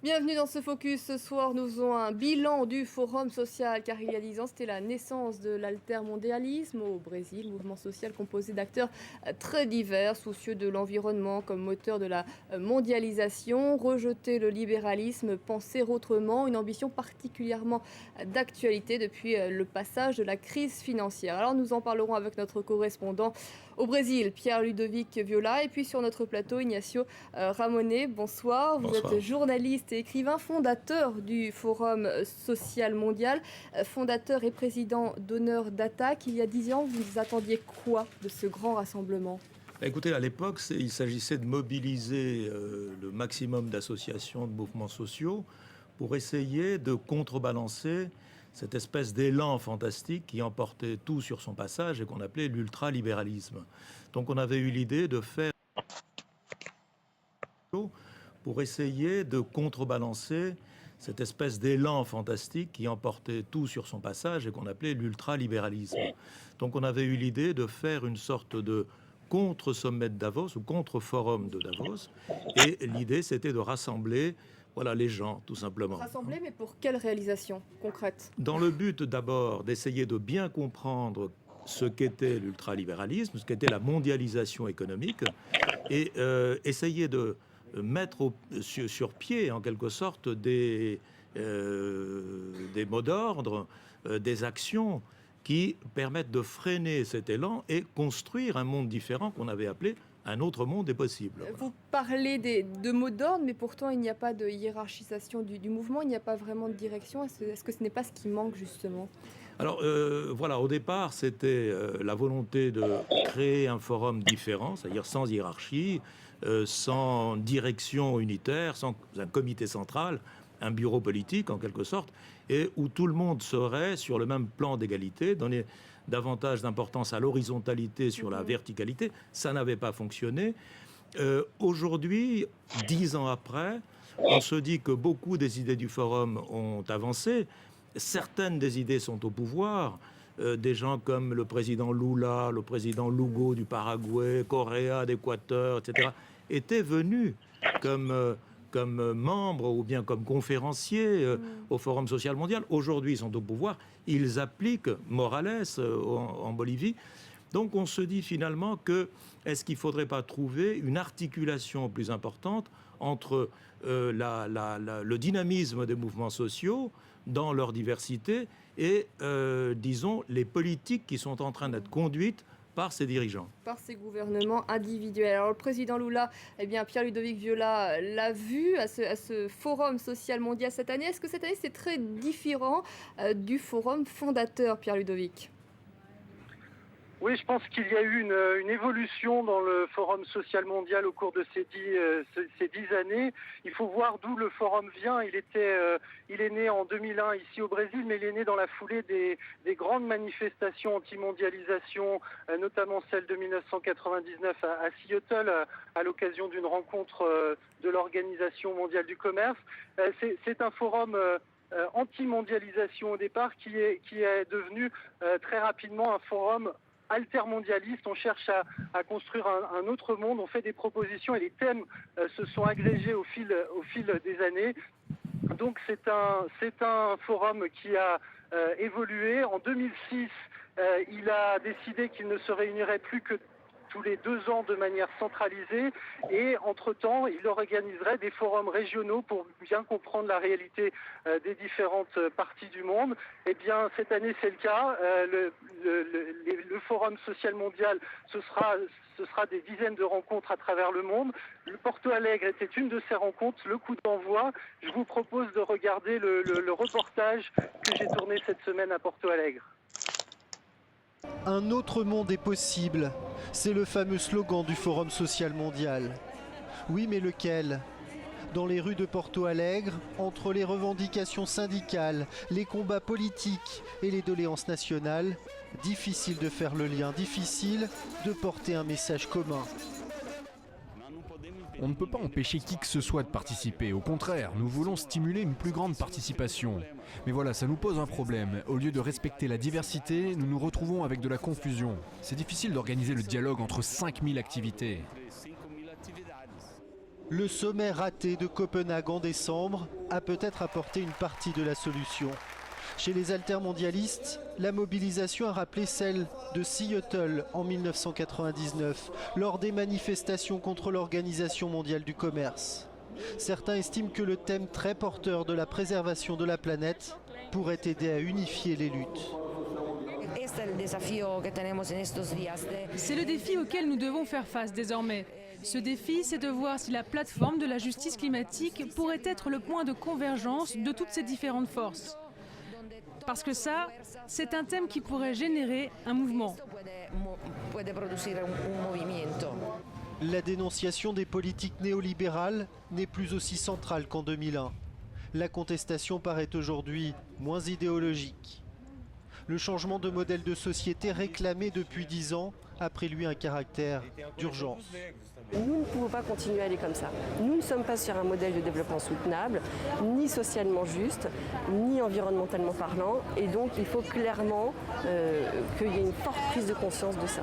Bienvenue dans ce focus. Ce soir, nous faisons un bilan du Forum social, car il y a 10 ans, c'était la naissance de l'altermondialisme au Brésil, mouvement social composé d'acteurs très divers, soucieux de l'environnement comme moteur de la mondialisation, rejeter le libéralisme, penser autrement, une ambition particulièrement d'actualité depuis le passage de la crise financière. Alors nous en parlerons avec notre correspondant au Brésil, Pierre-Ludovic Viola, et puis sur notre plateau, Ignacio Ramonet. Bonsoir, vous êtes Bonsoir. journaliste et écrivain, fondateur du Forum social mondial, fondateur et président d'honneur d'Attaque. Il y a 10 ans, vous attendiez quoi de ce grand rassemblement? Écoutez, à l'époque, il s'agissait de mobiliser le maximum d'associations, de mouvements sociaux pour essayer de contrebalancer cette espèce d'élan fantastique qui emportait tout sur son passage et qu'on appelait l'ultralibéralisme. Donc on avait eu l'idée de faire pour essayer de contrebalancer cette espèce d'élan fantastique qui emportait tout sur son passage et qu'on appelait l'ultralibéralisme. Donc on avait eu l'idée de faire une sorte de contre-sommet de Davos ou contre-forum de Davos. Et l'idée, c'était de rassembler voilà, les gens, tout simplement. Rassembler, mais pour quelle réalisation concrète? Dans le but d'abord d'essayer de bien comprendre ce qu'était l'ultralibéralisme, ce qu'était la mondialisation économique, et essayer de mettre sur pied, en quelque sorte, des mots d'ordre, des actions qui permettent de freiner cet élan et construire un monde différent qu'on avait appelé un autre monde est possible. Vous parlez de mots d'ordre, mais pourtant il n'y a pas de hiérarchisation du mouvement, il n'y a pas vraiment de direction. Est-ce que ce n'est pas ce qui manque justement? Alors voilà, au départ, c'était la volonté de créer un forum différent, c'est-à-dire sans hiérarchie, sans direction unitaire, sans un comité central, un bureau politique en quelque sorte, et où tout le monde serait sur le même plan d'égalité, donner davantage d'importance à l'horizontalité sur la verticalité. Ça n'avait pas fonctionné. Aujourd'hui, 10 ans après, on se dit que beaucoup des idées du forum ont avancé. Certaines des idées sont au pouvoir. Des gens comme le président Lula, le président Lugo du Paraguay, Correa d'Équateur, etc., étaient venus comme membres ou bien comme conférenciers au Forum social mondial. Aujourd'hui, ils sont au pouvoir. Ils appliquent Morales en Bolivie. Donc on se dit finalement que est-ce qu'il ne faudrait pas trouver une articulation plus importante entre le dynamisme des mouvements sociaux dans leur diversité et, disons, les politiques qui sont en train d'être conduites par ces dirigeants. Par ces gouvernements individuels. Alors le président Lula, eh bien Pierre-Ludovic Viola l'a vu à ce forum social mondial cette année. Est-ce que cette année c'est très différent du forum fondateur, Pierre-Ludovic? Oui, je pense qu'il y a eu une évolution dans le Forum social mondial au cours de ces 10 années. Il faut voir d'où le Forum vient. Il est né en 2001 ici au Brésil, mais il est né dans la foulée des grandes manifestations anti-mondialisation, notamment celle de 1999 à Seattle, à l'occasion d'une rencontre de l'Organisation mondiale du commerce. C'est un forum anti-mondialisation au départ qui est devenu très rapidement un forum altermondialiste. On cherche à construire un autre monde, on fait des propositions et les thèmes se sont agrégés au fil des années. Donc c'est un forum qui a évolué. En 2006, il a décidé qu'il ne se réunirait plus que tous les 2 ans de manière centralisée et entre-temps, il organiserait des forums régionaux pour bien comprendre la réalité des différentes parties du monde. Eh bien, cette année, c'est le cas. Le Forum social mondial, ce sera des dizaines de rencontres à travers le monde. Le Porto Alegre était une de ces rencontres, le coup d'envoi. Je vous propose de regarder le reportage que j'ai tourné cette semaine à Porto Alegre. Un autre monde est possible. C'est le fameux slogan du Forum social mondial. Oui, mais lequel ? Dans les rues de Porto Alegre, entre les revendications syndicales, les combats politiques et les doléances nationales, difficile de faire le lien, difficile de porter un message commun. On ne peut pas empêcher qui que ce soit de participer. Au contraire, nous voulons stimuler une plus grande participation. Mais voilà, ça nous pose un problème. Au lieu de respecter la diversité, nous nous retrouvons avec de la confusion. C'est difficile d'organiser le dialogue entre 5000 activités. Le sommet raté de Copenhague en décembre a peut-être apporté une partie de la solution. Chez les altermondialistes, la mobilisation a rappelé celle de Seattle en 1999, lors des manifestations contre l'Organisation mondiale du commerce. Certains estiment que le thème très porteur de la préservation de la planète pourrait aider à unifier les luttes. C'est le défi auquel nous devons faire face désormais. Ce défi, c'est de voir si la plateforme de la justice climatique pourrait être le point de convergence de toutes ces différentes forces. Parce que ça, c'est un thème qui pourrait générer un mouvement. La dénonciation des politiques néolibérales n'est plus aussi centrale qu'en 2001. La contestation paraît aujourd'hui moins idéologique. Le changement de modèle de société réclamé depuis 10 ans a pris lui un caractère d'urgence. Nous ne pouvons pas continuer à aller comme ça. Nous ne sommes pas sur un modèle de développement soutenable, ni socialement juste, ni environnementalement parlant. Et donc il faut clairement qu'il y ait une forte prise de conscience de ça.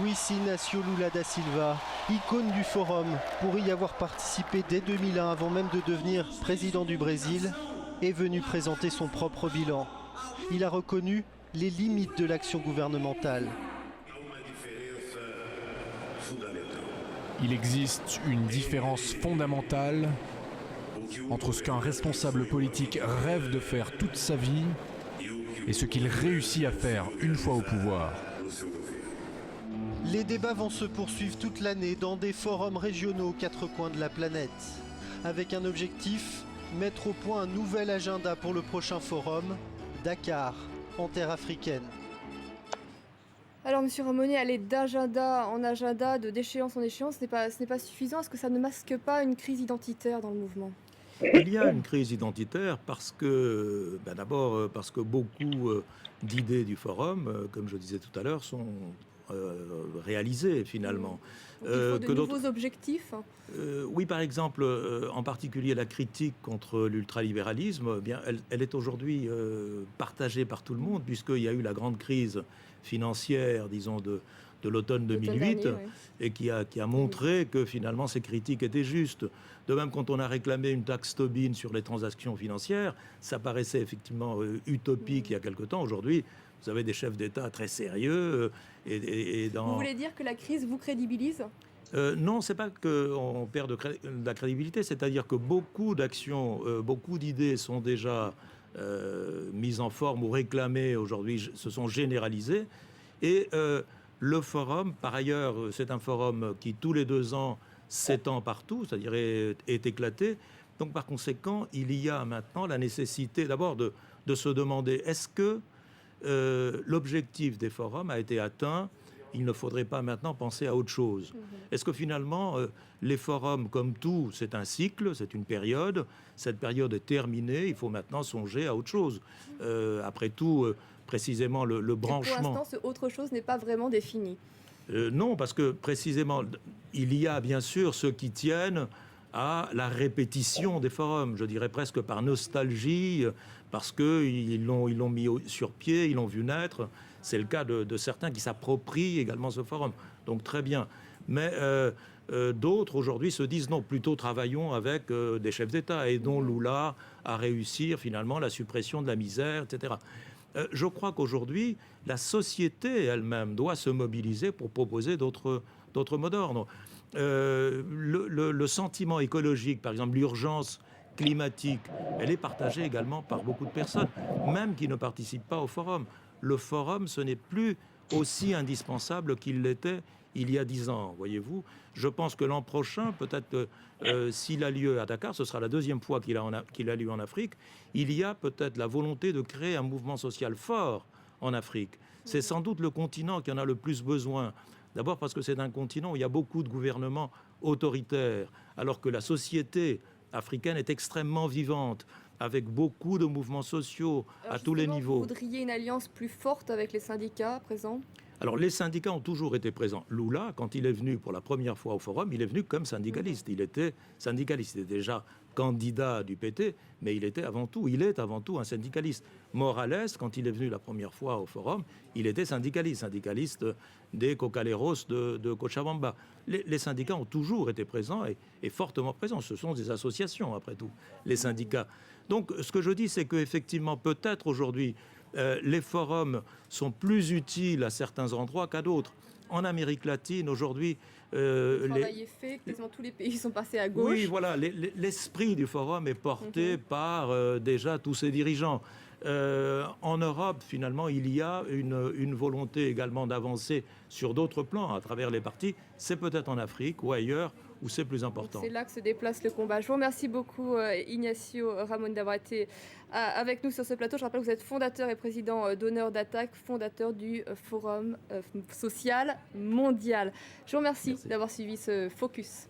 Luis Inácio Lula da Silva, icône du forum, pour y avoir participé dès 2001 avant même de devenir président du Brésil, est venu présenter son propre bilan. Il a reconnu les limites de l'action gouvernementale. Il existe une différence fondamentale entre ce qu'un responsable politique rêve de faire toute sa vie et ce qu'il réussit à faire une fois au pouvoir. Les débats vont se poursuivre toute l'année dans des forums régionaux aux quatre coins de la planète. Avec un objectif, mettre au point un nouvel agenda pour le prochain forum, Dakar, en terre africaine. Alors, Monsieur Ramonet, aller d'agenda en agenda, d'échéance en échéance, ce n'est pas suffisant. Est-ce que ça ne masque pas une crise identitaire dans le mouvement ? Il y a une crise identitaire parce que, d'abord, parce que beaucoup d'idées du forum, comme je disais tout à l'heure, sont réalisées finalement. Il faut de nouveaux objectifs. Oui, par exemple, en particulier la critique contre l'ultralibéralisme, eh bien, elle est aujourd'hui partagée par tout le monde, puisqu'il y a eu la grande crise financière, disons, de l'automne 2008, dernier, oui. et qui a montré que finalement ces critiques étaient justes. De même, quand on a réclamé une taxe Tobin sur les transactions financières, ça paraissait effectivement utopique il y a quelque temps. Aujourd'hui, vous avez des chefs d'État très sérieux. Vous voulez dire que la crise vous crédibilise ? Non, c'est pas qu'on perd de la crédibilité, c'est-à-dire que beaucoup d'actions, beaucoup d'idées sont déjà mises en forme ou réclamées aujourd'hui, se sont généralisées. Et le forum, par ailleurs, c'est un forum qui, tous les 2 ans, s'étend partout, c'est-à-dire est éclaté. Donc, par conséquent, il y a maintenant la nécessité d'abord de se demander est-ce que l'objectif des forums a été atteint ? Il ne faudrait pas maintenant penser à autre chose. Est-ce que finalement, les forums, comme tout, c'est un cycle, c'est une période. Cette période est terminée, il faut maintenant songer à autre chose. Après tout, précisément, le branchement... Et pour l'instant, ce autre chose n'est pas vraiment défini. Non, parce que précisément, il y a bien sûr ceux qui tiennent à la répétition des forums, je dirais presque par nostalgie, parce qu'ils l'ont mis sur pied, ils l'ont vu naître. C'est le cas de certains qui s'approprient également ce forum. Donc très bien. Mais d'autres aujourd'hui se disent non, plutôt travaillons avec des chefs d'État, aidons Lula à réussir finalement la suppression de la misère, etc. Je crois qu'aujourd'hui, la société elle-même doit se mobiliser pour proposer d'autres mots d'ordre. Le sentiment écologique, par exemple l'urgence climatique, elle est partagée également par beaucoup de personnes, même qui ne participent pas au forum. Le forum, ce n'est plus aussi indispensable qu'il l'était il y a 10 ans, voyez-vous. Je pense que l'an prochain, peut-être s'il a lieu à Dakar, ce sera la 2e fois qu'il a lieu en Afrique, il y a peut-être la volonté de créer un mouvement social fort en Afrique. C'est sans doute le continent qui en a le plus besoin. D'abord parce que c'est un continent où il y a beaucoup de gouvernements autoritaires, alors que la société africaine est extrêmement vivante, avec beaucoup de mouvements sociaux à tous les niveaux. Vous voudriez une alliance plus forte avec les syndicats à présent ? Alors, les syndicats ont toujours été présents. Lula, quand il est venu pour la première fois au Forum, il est venu comme syndicaliste. Il était syndicaliste. Il était déjà candidat du PT, mais il est avant tout un syndicaliste. Morales, quand il est venu la première fois au Forum, il était syndicaliste des Cocaleros de Cochabamba. Les syndicats ont toujours été présents et fortement présents. Ce sont des associations, après tout, les syndicats. Donc, ce que je dis, c'est qu'effectivement, peut-être aujourd'hui, les forums sont plus utiles à certains endroits qu'à d'autres. En Amérique latine, aujourd'hui... le travail est fait, quasiment tous les pays sont passés à gauche. Oui, voilà, l'esprit du forum est porté par déjà tous ses dirigeants. En Europe, finalement, il y a une volonté également d'avancer sur d'autres plans à travers les partis. C'est peut-être en Afrique ou ailleurs où c'est plus important. C'est là que se déplace le combat. Je vous remercie beaucoup, Ignacio Ramón, d'avoir été avec nous sur ce plateau. Je rappelle que vous êtes fondateur et président d'honneur d'Attaque, fondateur du Forum social mondial. Je vous remercie d'avoir suivi ce focus.